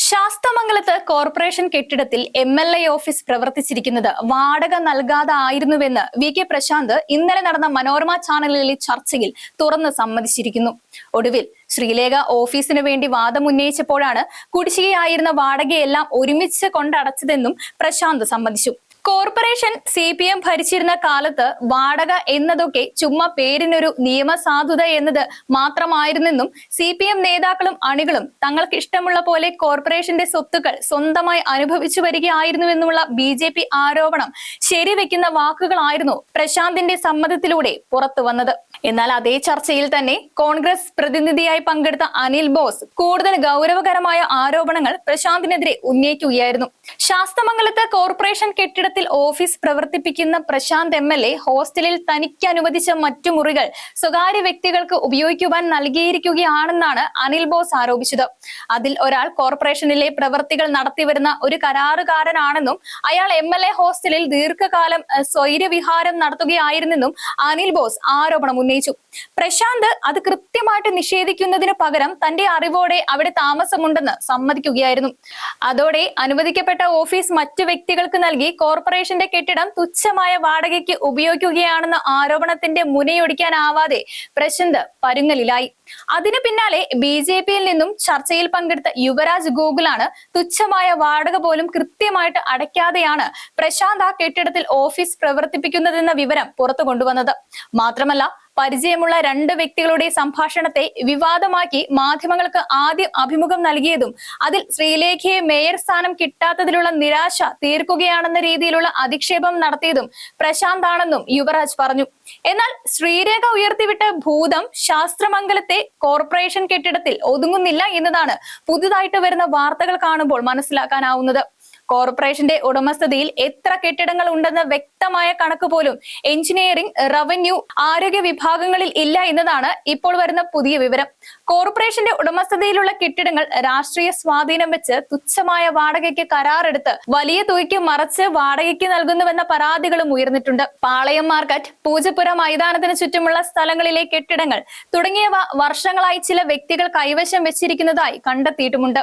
ശാസ്തമംഗലത്ത് corporation കെട്ടിടത്തിൽ MLA office പ്രവർത്തിച്ചിരിക്കുന്നത് വാടക നൽകാതെ ആയിരുന്നുവെന്ന് VK പ്രശാന്ത് ഇന്നലെ നടന്ന മനോരമ ചാനലിലെ ചർച്ചയിൽ തുറന്ന് സമ്മതിച്ചിരിക്കുന്നു. ഒടുവിൽ ശ്രീലേഖ ഓഫീസിനു വേണ്ടി വാദമുന്നയിച്ചപ്പോഴാണ് കുടിശ്ശികയായിരുന്ന വാടകയെല്ലാം ഒരുമിച്ച് കൊണ്ടടച്ചതെന്നും പ്രശാന്ത് സമ്മതിച്ചു. കോർപ്പറേഷൻ CPM ഭരിച്ചിരുന്ന കാലത്ത് വാടക എന്നതൊക്കെ ചുമ്മാ പേരിനൊരു നിയമസാധുത എന്നത് മാത്രമായിരുന്നെന്നും CPM നേതാക്കളും അണികളും തങ്ങൾക്ക് ഇഷ്ടമുള്ള പോലെ കോർപ്പറേഷന്റെ സ്വത്തുക്കൾ സ്വന്തമായി അനുഭവിച്ചു വരികയായിരുന്നുവെന്നുള്ള BJP ആരോപണം ശരിവെക്കുന്ന വാക്കുകളായിരുന്നു പ്രശാന്തിന്റെ സമ്മതത്തിലൂടെ പുറത്തു വന്നത്. എന്നാൽ അതേ ചർച്ചയിൽ തന്നെ കോൺഗ്രസ് പ്രതിനിധിയായി പങ്കെടുത്ത അനിൽ ബോസ് കൂടുതൽ ഗൗരവകരമായ ആരോപണങ്ങൾ പ്രശാന്തിനെതിരെ ഉന്നയിക്കുകയായിരുന്നു. ശാസ്തമംഗലത്ത് കോർപ്പറേഷൻ കെട്ടിടത്തിൽ ഓഫീസ് പ്രവർത്തിപ്പിക്കുന്ന പ്രശാന്ത് MLA ഹോസ്റ്റലിൽ തനിക്ക് അനുവദിച്ച മറ്റു മുറികൾ സ്വകാര്യ വ്യക്തികൾക്ക് ഉപയോഗിക്കുവാൻ നൽകിയിരിക്കുകയാണെന്നാണ് അനിൽ ബോസ് ആരോപിച്ചത്. അതിൽ ഒരാൾ കോർപ്പറേഷനിലെ പ്രവർത്തികൾ നടത്തിവരുന്ന ഒരു കരാറുകാരനാണെന്നും അയാൾ MLA ഹോസ്റ്റലിൽ ദീർഘകാലം സ്വൈരവിഹാരം നടത്തുകയായിരുന്നെന്നും അനിൽ ബോസ് ആരോപണം ഉന്നയിച്ചു. പ്രശാന്ത് അത് കൃത്യമായിട്ട് നിഷേധിക്കുന്നതിന് പകരം തന്റെ അറിവോടെ അവിടെ താമസമുണ്ടെന്ന് സമ്മതിക്കുകയായിരുന്നു. അതോടെ അനുവദിക്കപ്പെട്ട ഓഫീസ് മറ്റു വ്യക്തികൾക്ക് നൽകി കോർപ്പറേഷന്റെ കെട്ടിടം തുച്ഛമായ വാടകയ്ക്ക് ഉപയോഗിക്കുകയാണെന്ന ആരോപണത്തിന്റെ മുനയൊടിക്കാനാവാതെ പ്രശാന്ത് പരുങ്ങലിലായി. അതിനു പിന്നാലെ BJPയിൽ നിന്നും ചർച്ചയിൽ പങ്കെടുത്ത യുവരാജ് ഗോകുലാണ് തുച്ഛമായ വാടക പോലും കൃത്യമായിട്ട് അടയ്ക്കാതെയാണ് പ്രശാന്ത് ആ കെട്ടിടത്തിൽ ഓഫീസ് പ്രവർത്തിപ്പിക്കുന്നതെന്ന വിവരം പുറത്തു കൊണ്ടുവന്നത്. മാത്രമല്ല, പരിചയമുള്ള രണ്ട് വ്യക്തികളുടെ സംഭാഷണത്തെ വിവാദമാക്കി മാധ്യമങ്ങൾക്ക് ആദ്യം അഭിമുഖം നൽകിയതും അതിൽ ശ്രീലേഖയെ മേയർ സ്ഥാനം കിട്ടാത്തതിലുള്ള നിരാശ തീർക്കുകയാണെന്ന രീതിയിലുള്ള അധിക്ഷേപം നടത്തിയതും പ്രശാന്താണെന്നും യുവരാജ് പറഞ്ഞു. എന്നാൽ ശ്രീരേഖ ഉയർത്തിവിട്ട ഭൂതം ശാസ്തമംഗലത്തെ കോർപ്പറേഷൻ കെട്ടിടത്തിൽ ഒതുങ്ങുന്നില്ല എന്നതാണ് പുതുതായിട്ട് വരുന്ന വാർത്തകൾ കാണുമ്പോൾ മനസ്സിലാക്കാനാവുന്നത്. കോർപ്പറേഷന്റെ ഉടമസ്ഥതയിൽ എത്ര കെട്ടിടങ്ങൾ ഉണ്ടെന്ന വ്യക്തമായ കണക്ക് പോലും എഞ്ചിനീയറിംഗ്, റവന്യൂ, ആരോഗ്യ വിഭാഗങ്ങളിൽ ഇല്ല എന്നതാണ് ഇപ്പോൾ വരുന്ന പുതിയ വിവരം. കോർപ്പറേഷന്റെ ഉടമസ്ഥതയിലുള്ള കെട്ടിടങ്ങൾ രാഷ്ട്രീയ സ്വാധീനം വെച്ച് തുച്ഛമായ വാടകയ്ക്ക് കരാറെടുത്ത് വലിയ തുകയ്ക്ക് മറച്ച് വാടകയ്ക്ക് നൽകുന്നുവെന്ന പരാതികളും ഉയർന്നിട്ടുണ്ട്. പാളയം മാർക്കറ്റ്, പൂജപ്പുര മൈതാനത്തിന് ചുറ്റുമുള്ള സ്ഥലങ്ങളിലെ കെട്ടിടങ്ങൾ തുടങ്ങിയവ വർഷങ്ങളായി ചില വ്യക്തികൾ കൈവശം വെച്ചിരിക്കുന്നതായി കണ്ടെത്തിയിട്ടുമുണ്ട്.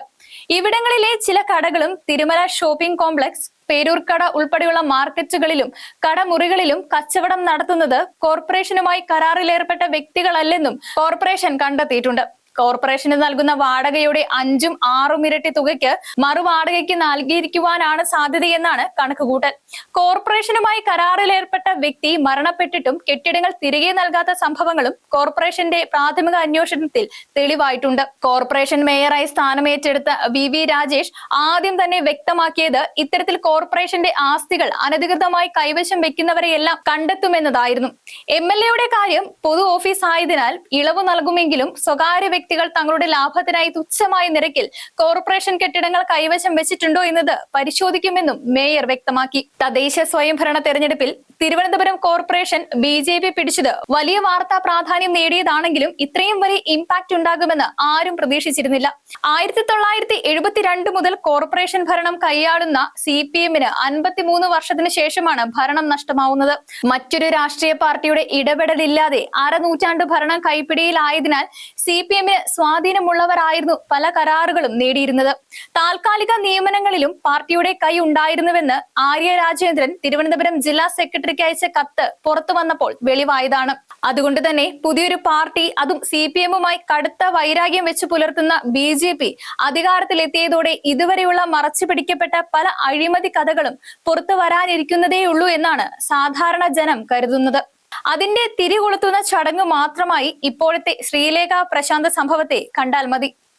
ഇവിടങ്ങളിലെ ചില കടകളും തിരുമല ഷോപ്പിംഗ് കോംപ്ലക്സ്, പേരൂർക്കട ഉൾപ്പെടെയുള്ള മാർക്കറ്റുകളിലും കടമുറികളിലും കച്ചവടം നടത്തുന്നത് കോർപ്പറേഷനുമായി കരാറിലേർപ്പെട്ട വ്യക്തികളല്ലെന്നും കോർപ്പറേഷൻ കണ്ടെത്തിയിട്ടുണ്ട്. കോർപ്പറേഷന് നൽകുന്ന വാടകയുടെ 5ഉം 6ഉം ഇരട്ടി തുകയ്ക്ക് മറുവാടകയ്ക്ക് നൽകിയിരിക്കുവാനാണ് സാധ്യതയെന്നാണ് കണക്കുകൂട്ടൽ. കോർപ്പറേഷനുമായി കരാറിലേർപ്പെട്ട വ്യക്തി മരണപ്പെട്ടിട്ടും കെട്ടിടങ്ങൾ തിരികെ നൽകാത്ത സംഭവങ്ങളും കോർപ്പറേഷന്റെ പ്രാഥമിക അന്വേഷണത്തിൽ തെളിവായിട്ടുണ്ട്. കോർപ്പറേഷൻ മേയറായി സ്ഥാനമേറ്റെടുത്ത VV രാജേഷ് ആദ്യം തന്നെ വ്യക്തമാക്കിയത് ഇത്തരത്തിൽ കോർപ്പറേഷന്റെ ആസ്തികൾ അനധികൃതമായി കൈവശം വെക്കുന്നവരെയെല്ലാം കണ്ടെത്തുമെന്നതായിരുന്നു. MLAയുടെ കാര്യം പൊതു ഓഫീസ് ആയതിനാൽ ഇളവ് നൽകുമെങ്കിലും സ്വകാര്യ വ്യക്തികൾ തങ്ങളുടെ ലാഭത്തിനായി തുച്ഛമായ നിരക്കിൽ കോർപ്പറേഷൻ കെട്ടിടങ്ങൾ കൈവശം വെച്ചിട്ടുണ്ടോ എന്നത് പരിശോധിക്കുമെന്നും മേയർ വ്യക്തമാക്കി. തദ്ദേശ സ്വയംഭരണ തെരഞ്ഞെടുപ്പിൽ തിരുവനന്തപുരം കോർപ്പറേഷൻ BJP പിടിച്ചത് വലിയ വാർത്താ പ്രാധാന്യം നേടിയതാണെങ്കിലും ഇത്രയും വലിയ ഇമ്പാക്ട് ഉണ്ടാകുമെന്ന് ആരും പ്രതീക്ഷിച്ചിരുന്നില്ല. 1972 മുതൽ കോർപ്പറേഷൻ ഭരണം കൈയാളുന്ന CPMന് 53 വർഷത്തിന് ശേഷമാണ് ഭരണം നഷ്ടമാവുന്നത്. മറ്റൊരു രാഷ്ട്രീയ പാർട്ടിയുടെ ഇടപെടലില്ലാതെ അരനൂറ്റാണ്ട് ഭരണം കൈപ്പിടിയിലായതിനാൽ CPMന് സ്വാധീനമുള്ളവരായിരുന്നു പല കരാറുകളും നേടിയിരുന്നത്. താൽക്കാലിക നിയമനങ്ങളിലും പാർട്ടിയുടെ കൈ ഉണ്ടായിരുന്നുവെന്ന് ആര്യ രാജേന്ദ്രൻ തിരുവനന്തപുരം ജില്ലാ സെക്രട്ടറിക്ക് അയച്ച കത്ത് പുറത്തു വന്നപ്പോൾ വെളിവായതാണ്. അതുകൊണ്ട് തന്നെ പുതിയൊരു പാർട്ടി, അതും CPMുമായി കടുത്ത വൈരാഗ്യം വെച്ച് പുലർത്തുന്ന BJP അധികാരത്തിലെത്തിയതോടെ ഇതുവരെയുള്ള മറച്ചു പിടിക്കപ്പെട്ട പല അഴിമതി കഥകളും പുറത്തു വരാനിരിക്കുന്നതേയുള്ളൂ എന്നാണ് സാധാരണ ജനം കരുതുന്നത്. അതിന്റെ തിരികൊളുത്തുന്ന ചടങ്ങ് മാത്രമായി ഇപ്പോഴത്തെ ശ്രീലേഖ പ്രശാന്ത് സംഭവത്തെ കണ്ടാൽ മതി.